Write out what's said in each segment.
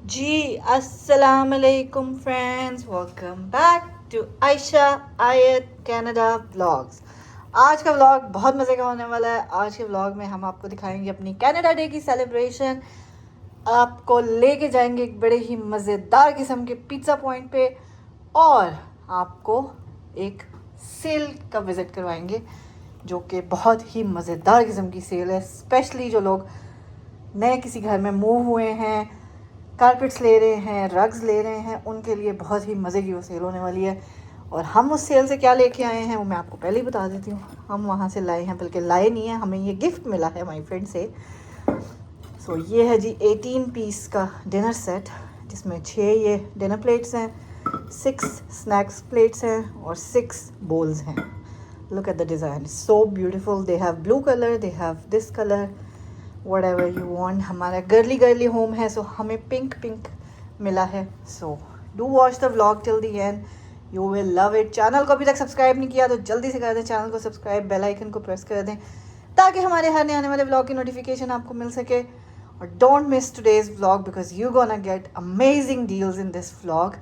जी अस्सलाम वालेकुम friends, welcome back to Ayesha Ayat Canada vlogs. आज का व्लॉग बहुत मज़े का होने वाला है। आज के व्लॉग में हम आपको दिखाएंगे अपनी कनाडा डे की सेलिब्रेशन। आपको लेके जाएंगे एक बड़े ही मज़ेदार किस्म के पिज़्ज़ा पॉइंट पे और आपको एक सेल का विज़िट करवाएंगे जो कि बहुत ही मज़ेदार किस्म की सेल है। स्पेशली जो लोग नए किसी घर में मूव हुए हैं, कारपेट्स ले रहे हैं, रग्स ले रहे हैं, उनके लिए बहुत ही मज़े की वो सेल होने वाली है। और हम उस सेल से क्या लेके आए हैं वो मैं आपको पहले ही बता देती हूँ। हम वहाँ से लाए हैं, बल्कि लाए नहीं हैं, हमें ये गिफ्ट मिला है माई फ्रेंड से। सो ये है जी 18 पीस का डिनर सेट, जिसमें 6 ये डिनर प्लेट्स हैं, 6 स्नैक्स प्लेट्स हैं और 6 बोल्स हैं। Look at the design, so beautiful. They have blue colour, they have this colour, what ever you want. हमारा गर्ली गर्ली होम है, सो हमें पिंक पिंक मिला है। So do watch the vlog till the and, you will love it. Channel को अभी तक subscribe नहीं किया तो जल्दी से कर दें चैनल को सब्सक्राइब, बेल आइकन को प्रेस कर दें ताकि हमारे हर नए आने वाले व्लॉग की नोटिफिकेशन आपको मिल सके। और don't miss today's vlog because you gonna get amazing deals in this vlog,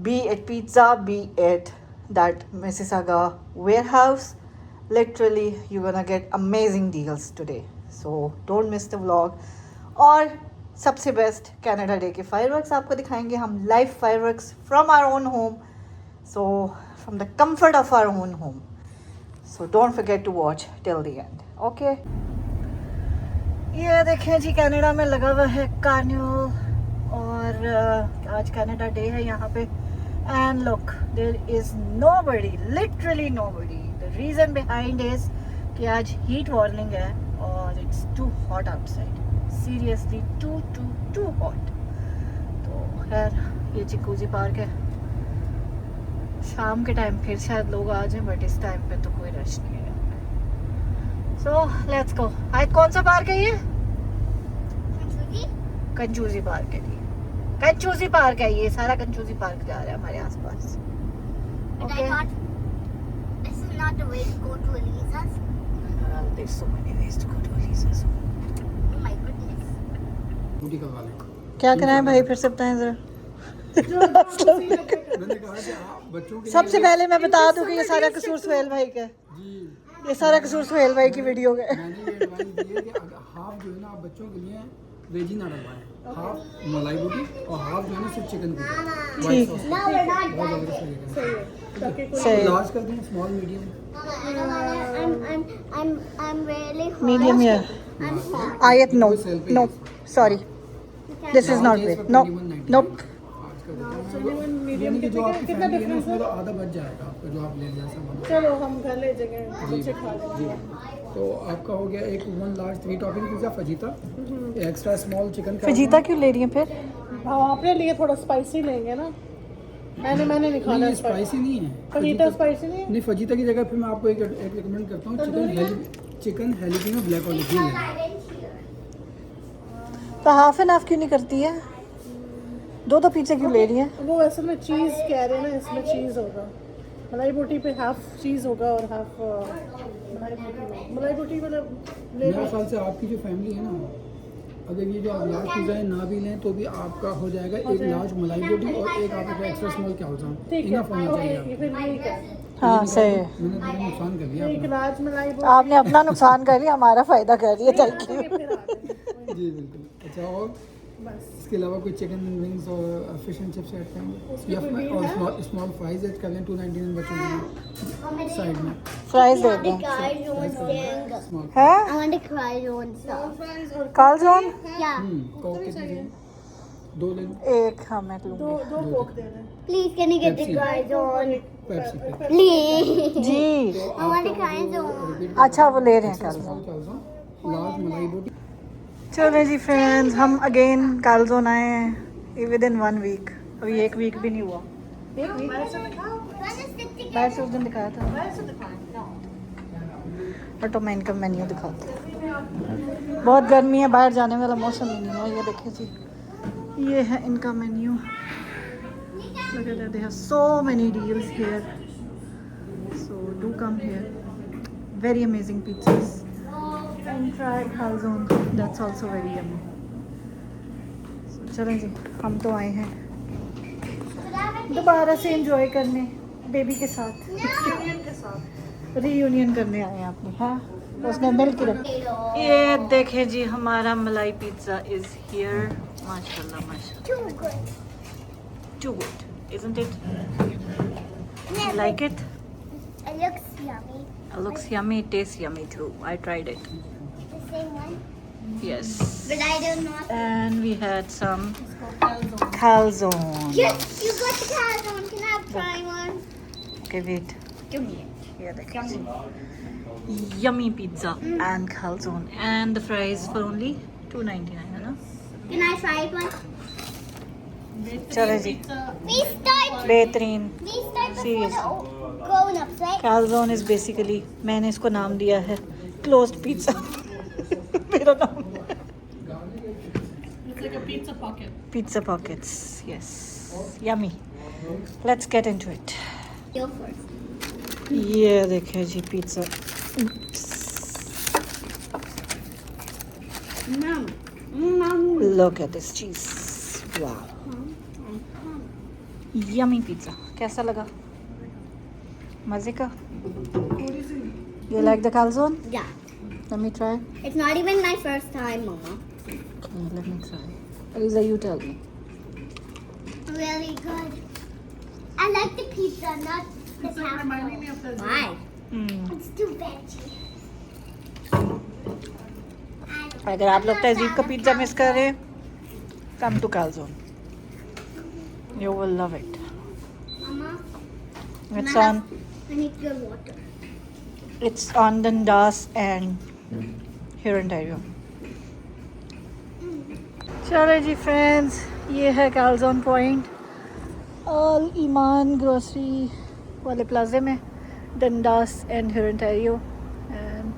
be it pizza, be it that Mississauga warehouse. Literally, you're gonna get amazing deals today. So don't miss the vlog. और सबसे best Canada day के fireworks आपको दिखाएंगे हम, live fireworks from our own home, so from the comfort of our own home. So don't forget to watch till the end. Okay, ये देखें जी Canada में लगा हुआ है कार्निवल और आज कनाडा डे है यहाँ पे। And look, there is nobody, literally nobody. The reason behind is कि आज हीट वार्निंग है और it's too hot outside, seriously too too too hot. तो खैर ये चिकूजी पार्क है, शाम के टाइम फिर शायद लोग आ जाएं, बट इस टाइम पे तो कोई रश नहीं है। So let's go. आज कौन सा पार्क है ये? कंचूजी पार्क है जी, कंचूजी पार्क है ये। सारा कंचूजी पार्क जा रहा है हमारे आसपास। Okay. This is not the way to go to Elisa's. There's so many ways to go to Elisa's. Oh my goodness. क्या कराएं भाई, फिर से बताएं जरा। सबसे पहले मैं बता दूं कि ये सारा कसूर सुहेल भाई का है। ये सारा कसूर सुहेल भाई की वीडियो का है। मैंने ये एडवाइस दी है कि हाफ जो है ना आप बच्चों के लिए वेजी ना डलवाएं, हाफ मलाई रोटी और हाफ जो है ना सिर्फ चिकन की ठीक सॉस। No, we're not बहुत done. ज़बरदस्त लगेगा। सही। लार्ज कर दूं, small, medium? I'm really hot. Medium या I'm hot. आयत? No no sorry, this is not way. No nope. यानी कि जो आपकी फैमिली है ना उसमें तो आधा बच जाएगा आपका, जो आप ले लें सामान। चलो हम घर ले जाएंगे, जी बच्चे खा लेंगे। जी। तो आपका हो गया एक 1 large 3 topping pizza fajita, extra small chicken का। फजीता क्यों ले रही हैं फिर? हाँ, अपने लिए थोड़ा स्पाइसी लेंगे ना। मैंने नहीं नहीं, खाना ये स्पाइसी नहीं है। फजीता स्पाइसी नहीं है? नहीं, फजीता की जगह फिर मैं आपको एक रिकमेंड करता हूँ, चिकन हेलिपिनो ब्लैक ऑलिव लेना। तो हाफ एंड हाफ क्यों नहीं करती है? दो पिज्जा क्यों ले रही हैं? वो असल में चीज़ कह रहे हैं ना, इसमें चीज़ होगा। मलाई बोटी पे हाफ चीज़ होगा और हाफ मलाई बोटी मतलब मेरे ख्याल से आपकी जो फैमिली है ना, अगर ये जो आप लार्ज पिज़्ज़ा ना भी लें तो भी आपका हो जाएगा एक लार्ज मलाई बोटी और एक आपका एक्स्ट्रा स्मॉल कैल्ज़म। ठीक है, इनफ होना चाहिए ये आपको। फिर यही है। हाँ सही है। मैंने थोड़ा नुकसान कर लिया एक अपना। राज मलाई बोटी आपने अपना नुकसान कर लिया, हमारा फायदा कर रही है। Thank you. फिर आ गए। जी बिल्कुल। अच्छा, और बस इसके अलावा कोई चिकन विंग्स और फिश एंड चिप्स ऐड करेंगे उसमें या कोई बिल और है? स्मॉल फ्राइज ऐड कर लें 299 बच्चों के लिए साइड में। फ्राइज दे I दें। want to cry on gang. Small है I want to cry on stuff. कालजोन Yeah. Coke कितनी चाहिए? 2 ले लो। एक, हाँ मैं दो लूँगी। दो कोक दे दें। Please, can you get the Pepsi. cry on? Pepsi. Please. जी I want to cry on. अच्छा, वो ले रहे हैं कालजोन। लार्ज मलाई बोटी। चलो जी फ्रेंड्स, हम अगेन कालजोन आए हैं विद इन 1 वीक। अभी 1 वीक भी नहीं हुआ। एक वीक बाहर से उस दिन दिखाया था, और तो मैं इनका मेन्यू दिखाती हूँ। बहुत गर्मी है, बाहर जाने वाला मौसम ही नहीं है। ये देखिए जी, ये है इनका menu. Look at that, they have so many deals here. So do come here. Very amazing pizzas. And try calzone. That's also very yummy. So चलें जी, हम तो आए हैं दोबारा से एंजॉय करने बेबी के साथ, रीयूनियन करने आए हैं अपनी। हाँ, उसने मिल के रखा। ये देखें जी, हमारा मलाई पिज्ज़ा इज हियर। माशाल्लाह माशाल्लाह, Too good. Too good isn't it? Like it? It looks yummy. It looks yummy, it tastes yummy too. I tried it. The same one. Yes. But I do not. And we had some calzone. Yes, you got the calzone. Can I try one? Okay, wait. Give me it. Yeah, the yummy pizza and calzone, and the fries for only $2.99, है ना? Can I try it one? चलो जी, We start. बेहतरीन। We start before Seriously. the grown-ups, right? Calzone is basically, मैंने इसको नाम दिया है closed pizza। मेरा नाम It's like a pizza pocket. pizza pockets. Yes, yummy. Let's get into it. Go first. ये देखें जी pizza. Look at this cheese. Wow. Yummy pizza. कैसा लगा? मज़े का? You like the calzone? Yeah. Let me try. It's not even my first time, Mama. Okay, let me try. Eliza, you tell me. Really good. I like the pizza, not the It's like reminding me of the Why? Hmm. It's too veggie. अगर आप लोग तहजीब का pizza miss कर रहे हैं, come to calzone. You will love it. Mama, It's Mama, on. I need your water. It's on Dundas and here in Ontario. चलो जी friends, ये है कैल्जोन पॉइंट ऑल ईमान ग्रोसरी वाले प्लाजे में, Dundas and here Ontario, and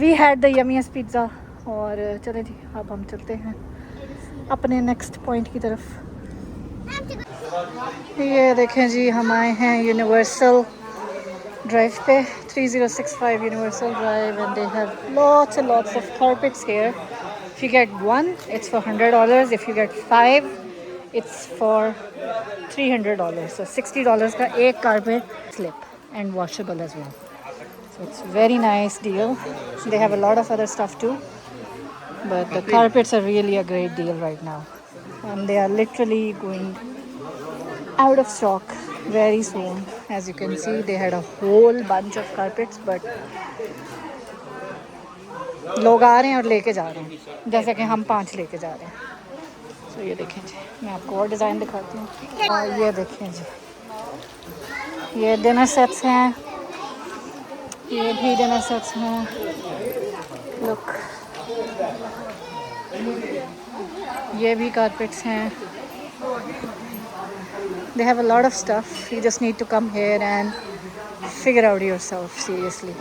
we had the yummiest pizza. और चले जी, अब हम चलते हैं अपने नेक्स्ट पॉइंट की तरफ। ये देखें जी, हम आए हैं यूनिवर्सल ड्राइव पे, 3065 universal drive, and they have lots and lots of carpets here. If you get one, it's for $100. If you get 5, it's for $300. So $60 का एक carpet slip and washable as well. So it's very nice deal. They have a lot of other stuff too, but the carpets are really a great deal right now, and they are literally going out of stock very soon. As you can see, they had a whole bunch of carpets, but लोग आ रहे हैं और लेके जा रहे हैं, जैसे कि हम 5 लेके जा रहे हैं। तो ये देखें जी, मैं आपको और डिज़ाइन दिखाती हूँ। और ये देखें जी, ये डिनर सेट्स हैं, ये भी डिनर सेट्स हैं। लुक, ये भी कारपेट्स हैं। They have a lot of stuff. You just need to come here and figure out yourself, seriously.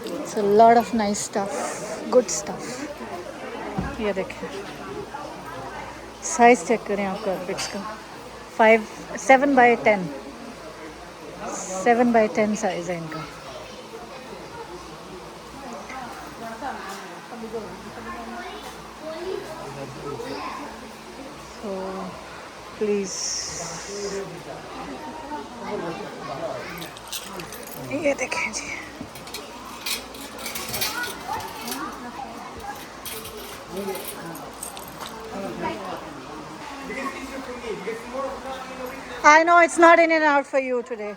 It's a lot of nice stuff, good stuff. ये देखें, size check करें आप carpets का, 7 by 10, 7 by 10 size है इनका। So please, ये देखें जी, I know it's not in and out for you today. I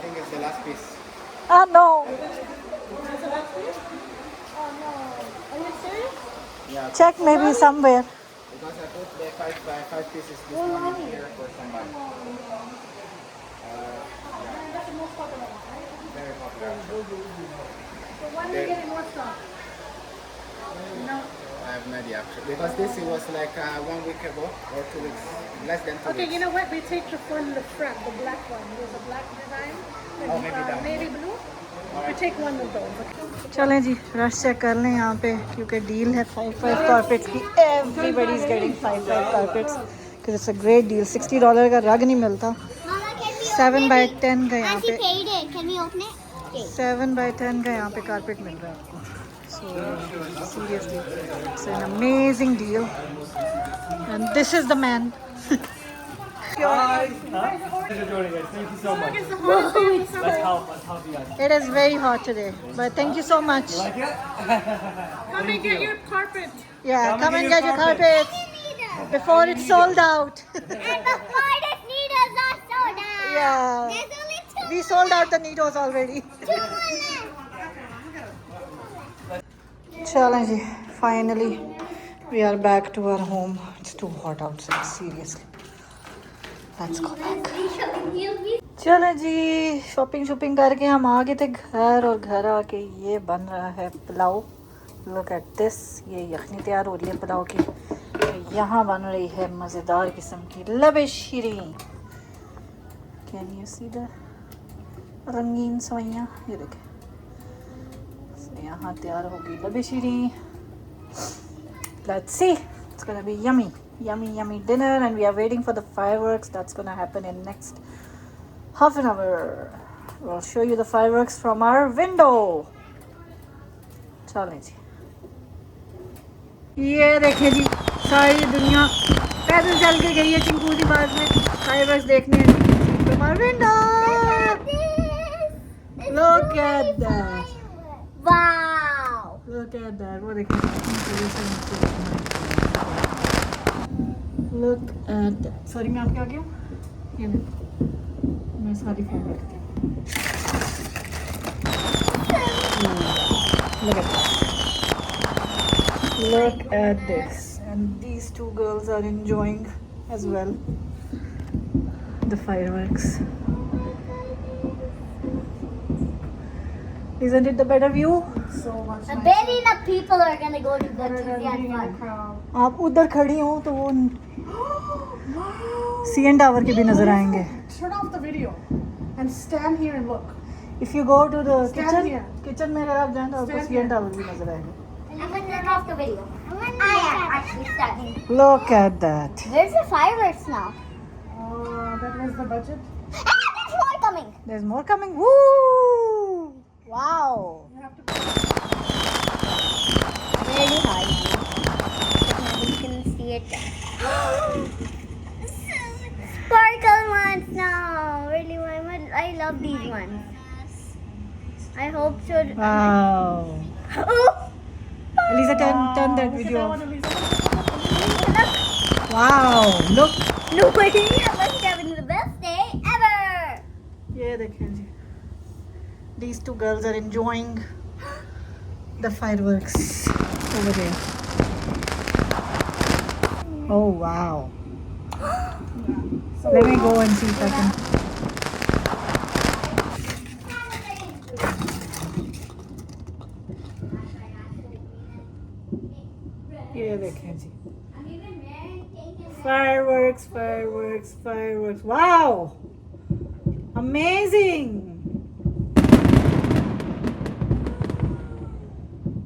think it's the last piece. Ah no. Check maybe somewhere. Because I put the 5 by 5 pieces this one in here for somebody. Very popular. When are you getting more stuff? No. I have no idea actually. Because this it was like 1 week ago or 2 weeks. Less than 2 Okay, weeks. you know what? We take the one in the front, the black one. There's a black design. Oh, maybe that one. Navy blue. We take one of those. Okay. चलें जी, rush check कर लें यहाँ पे, क्योंकि deal है 5 carpets की। Everybody is getting 5 carpets because it's a great deal. $60 का रग नहीं मिलता। Mama, can we 7 open by it? 10 का यहाँ Auntie पे। paid it. Can we open it? Okay. 7x10 का यहाँ पे कारपेट मिल रहा है आपको. So seriously, it's an amazing deal. And this is the man. It is very hot today, but thank you so much. Come and get your carpet. Yeah, come and get your carpet before it's sold out. And before the needles are sold out. Yeah. There's only two. We sold out the Nidos already. Two more left. Challenge. Finally, we are back to our home. It's too hot outside, seriously. Let's go back. चलो जी, shopping करके हम आ गए थे घर, और घर आके ये बन रहा है पुलाव. Look at this. ये यखनी तैयार हो रही है पुलाव की. यहाँ बन रही है मज़ेदार किस्म की लबे शीरीं. कैन यू सी द रंगीन सवैयाँ? ये देखें. यहाँ तैयार होगी लबे शीरीं. Let's see. It's gonna be yummy dinner, and we are waiting for the fireworks. That's gonna happen in next half an hour. We'll show you the fireworks from our window. चलें जी. ये देखिए जी, सारी दुनिया पैदल चल के गई है चिंकूदी बाग में फायरवर्क्स देखने. From our window. Look at that. Wow. Look at that. वो देखिए. Look at that. Sorry, मैं आपके आ गया. ये मैं सारी फोन रखती हूँ. Look at this. Look at this. And these two girls are enjoying as well the fireworks. Isn't it the better view? So much. I bet enough people are gonna go to the TV and fun. आप उधर खड़ी हो तो वो CN Tower के भी नजर आएंगे. Turn off the video and stand here and look. If you go to the Stand here. kitchen में अगर आप जाएं तो आपको Stand CN here. Tower भी नजर आएगा. I'm gonna turn off the video. I am actually starting. Look at that. Where's the fireworks now? That was the budget. Ah, there's more coming. There's more coming. Woo! Wow. You have to. Very high. You can see it. Sparkle ones now. Really, I love these ones. I hope so. Wow. Oh! Elisa, turn that Look at video that off. one, Elisa. Wow. Look. No way! I must be having the best day ever. ये देखें जी. These two girls are enjoying the fireworks over there. Oh wow. Let me go and see if I can. ये देखें जी. Fireworks. Wow. Amazing.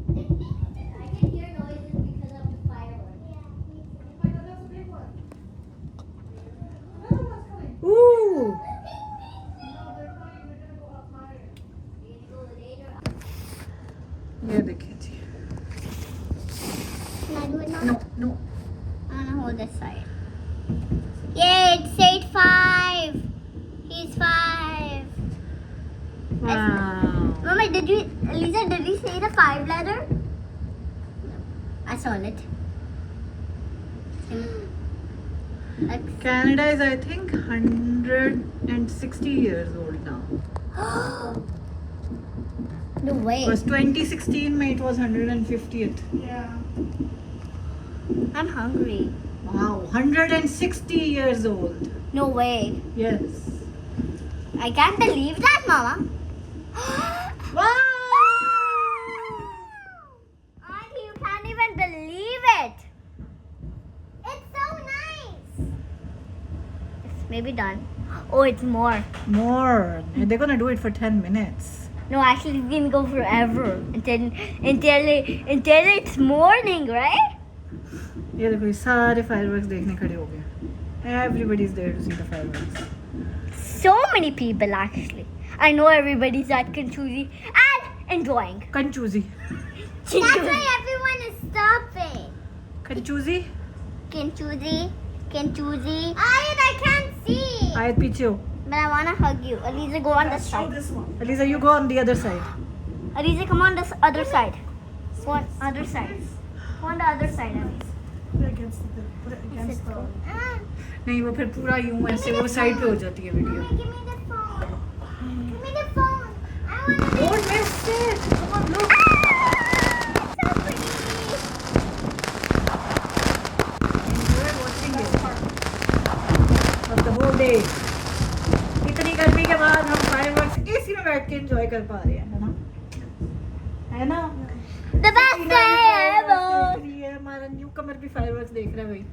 I can hear noises because of the fireworks. Ooh. ये देखिए जी. Can I do it now? No. I wanna hold this side. Yay, it's 8-5. He's 5. Wow. Mama, Lisa, did you say the 5 letter? I saw it. Canada is, I think, 160 years old now. No way. It was 2016 में it was 150th. Yeah. I'm hungry. Wow, 160 years old. No way. Yes. I can't believe that, Mama. Wow. Auntie, you can't even believe it. It's so nice. It's maybe done. Oh, it's more. More. They're gonna do it for 10 minutes. No, actually, it's gonna go forever until it's morning, right? ये देखो, ये सारे fireworks देखने खड़े हो गए. Everybody is there to see the fireworks. So many people, actually. I know everybody's at confusing and enjoying. कंचूजी That's why everyone is stopping. कंचूजी Kentuzi. I can't see. आयत पीछे हो. But I wanna hug you. Aliza, go on this side. Aliza, you go on the other side. Aliza, come on this other side. Go on other side. Go on the other side, Aliza. Put it against the. नहीं वो फिर पूरा यूं ऐसे वो side पे हो जाती है video. Give me the phone. Give me the phone. I wanna be Don't miss it. Come on, look. so pretty. Enjoy watching it. Of the whole day. इतनी गर्मी के बाद हम फायरवर्क्स एसी में बैठ के एंजॉय कर पा रहे हैं, है ना? The best टीना day भी fireworks ever. देख रही है, हमारा न्यू कमर भी फायरवर्क्स देख रहा है भाई.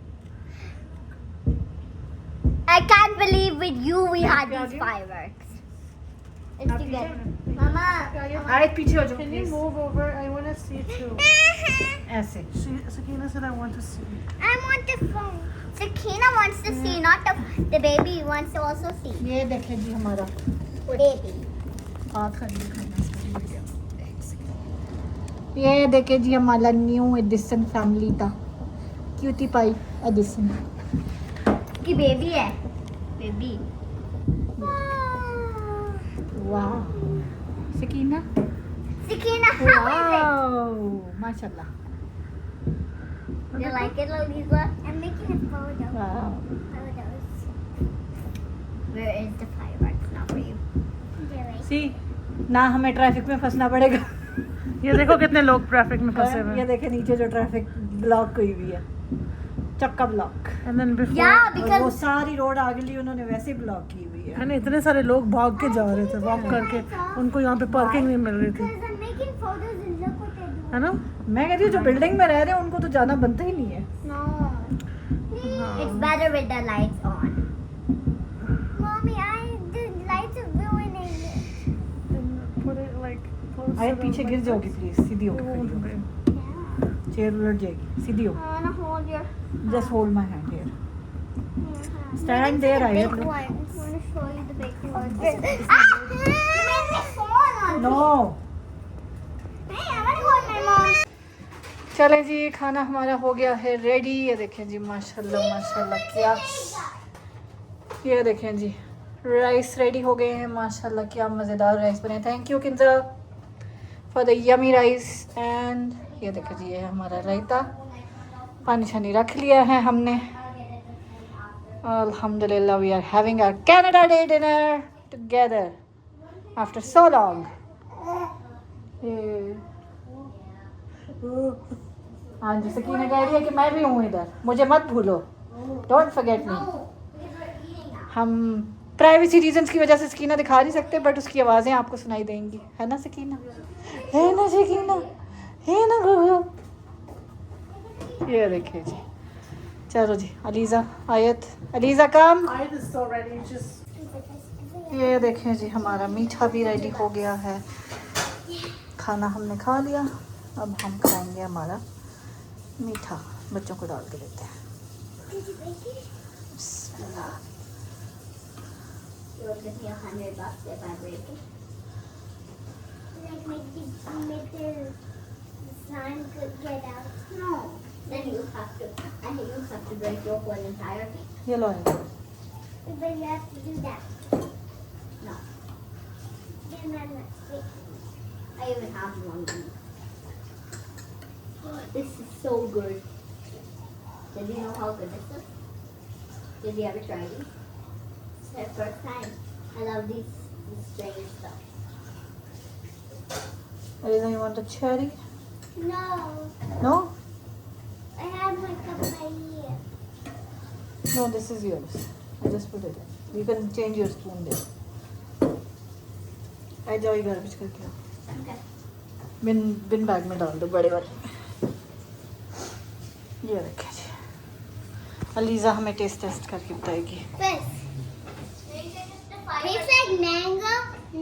I can't believe with you we had क्या these आ fireworks. It's आप together. पीछे Mama. आयत पीछे हो जाओ Can you please. move over? I want to see too. ऐसे. Sakina said I want to see. I want the phone. Sakina wants to see, not the baby wants to also see. ये देखें जी हमारा Baby. हाथ खड़ी खाना. ये देखें जी हमारा न्यू एडिशन फैमिली था. Cutie pie edition. कि बेबी है. Baby. वाह. Sakina. Sakina, how is wow. माशाल्लाह. it? You like it, Lisa? I'm making a photo. Wow. Photos. Where is the fireworks now for you? सी ना हमें ट्रैफिक में फंसना पड़ेगा. ये देखो कितने लोग ट्रैफिक में फंसे हुए ये हैं. देखें नीचे जो ट्रैफिक ब्लॉक हुई हुई है. चक्का block. And then before. Yeah, और वो because सारी रोड आगे ली उन्होंने वैसे ही ब्लॉक की हुई है. है ना, इतने सारे लोग भाग के जा रहे थे, वॉक करके. उनको यहाँ पे पार्किंग नहीं मिल रही थी, I'm making photos and look what they're doing. है ना. मैं कहती हूँ जो बिल्डिंग में रह रहे हैं उनको तो जाना बनता ही नहीं है. No. It's better with the lights on. Mommy, the lights are ruining it. And put it like closer. आयत पीछे गिर जाओगी प्लीज. सीधी It won't होकर be. चेयर उलट जाएगी. सीधी हो. I wanna hold your just hold my hand here. hand. Stand there, Big Ayat. one. I wanna show you the big one. You made me fall on no. Hey, I wanna hold my mom. चले जी खाना हमारा हो गया है ready. ये देखें जी माशाल्लाह माशाल्लाह क्या. ये देखें जी राइस रेडी हो गए हैं माशाल्लाह. क्या मज़ेदार राइस बने. थैंक यू किंजरा for the yummy rice. And ये देखें जी ये है हमारा रायता. पानी छानी रख लिया है हमने. अल्हम्दुलिल्लाह we are having our Canada day dinner together after so long. हाँ जी सकीना कह रही है कि मैं भी हूँ इधर. मुझे मत भूलो. Don't forget me. हम प्राइवेसी रीजंस की वजह से सकीना दिखा नहीं सकते बट उसकी आवाज़ें आपको सुनाई देंगी. है ना सकीना? है ना सकीना? है ना गुगु? ये देखिए जी. चलो जी अलीज़ा आयत. अलीज़ा कम. I is so ready. Just ये देखें जी हमारा मीठा भी रेडी हो गया है. खाना हमने खा लिया. अब हम खाएंगे हमारा मीठा. बच्चों को डाल के देते हैं. बिस्मिल्लाह. You will give me $100 if I break it. Like make the slime get out. No. Then you have to break your whole entire thing. ये लो आयत. But you have to do that. No. Then I'm not breaking. I even have one. Oh, this is so good. Did you know how good this is? Did you ever try these? It's my first time. I love these strange stuff. Alyssa, you want a cherry? No, No? I have my cup right here. No, this is yours. I just put it in. You can change your spoon there. I जाओ garbage करके आओ. Okay. बिन bag में डाल दो बड़े वाले. ये रखे जी. अलीज़ा हमें टेस्ट करके बताएगी. This. Tastes like mango,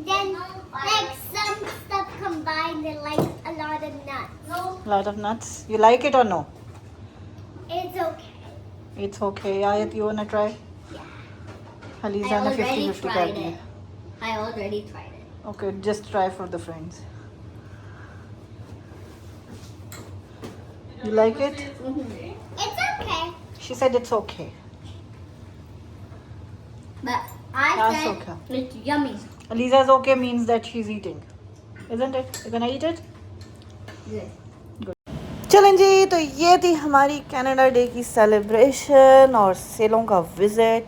then like some stuff combined and like a lot of nuts. No. Lot of nuts. You like it or no? It's okay. It's okay. Ayat, you wanna try? Yeah. Aliza ने I already 50-50 कर tried दिया. it. I already tried it. Okay, just try for the friends. You like it? It's okay. She said it's okay. But I That's said okay. it's yummy. Aliza's okay means that she's eating. Isn't it? You gonna eat it? Yes. चलें जी, तो ये थी हमारी Canada day की celebration और सेलों का visit.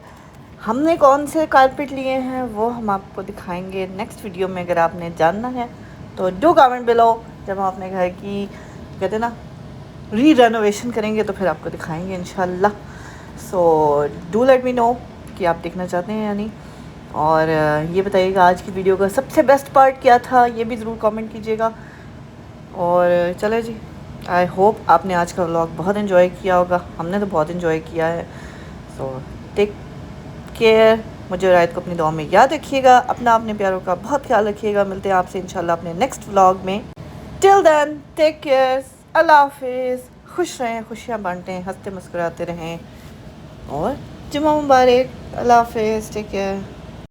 हमने कौन से कारपेट लिए हैं वो हम आपको दिखाएंगे नेक्स्ट वीडियो में। अगर आपने जानना है तो डू कमेंट बिलो। जब हम अपने घर की कहते हैं ना रीरेनोवेशन करेंगे तो फिर आपको दिखाएंगे इंशाल्लाह। So do let me know कि आप देखना चाहते हैं या नहीं, और ये बताइएगा आज की वीडियो का सबसे बेस्ट पार्ट क्या था, ये भी ज़रूर कमेंट कीजिएगा। और चले जी, आई होप आपने आज का व्लॉग बहुत इन्जॉय किया होगा। हमने तो बहुत इन्जॉय किया है। So take care. मुझे और आयत को अपनी दुआ में याद रखिएगा। अपने प्यारों का बहुत ख्याल रखिएगा। मिलते हैं आपसे इंशाल्लाह अपने नेक्स्ट व्लॉग में। टिल देन टेक केयर, अल्लाह हाफिज़। खुश रहें, खुशियाँ बांटें, हंसते मुस्कुराते रहें और जुम्मा मुबारक। अल्लाह हाफिज़, टेक केयर।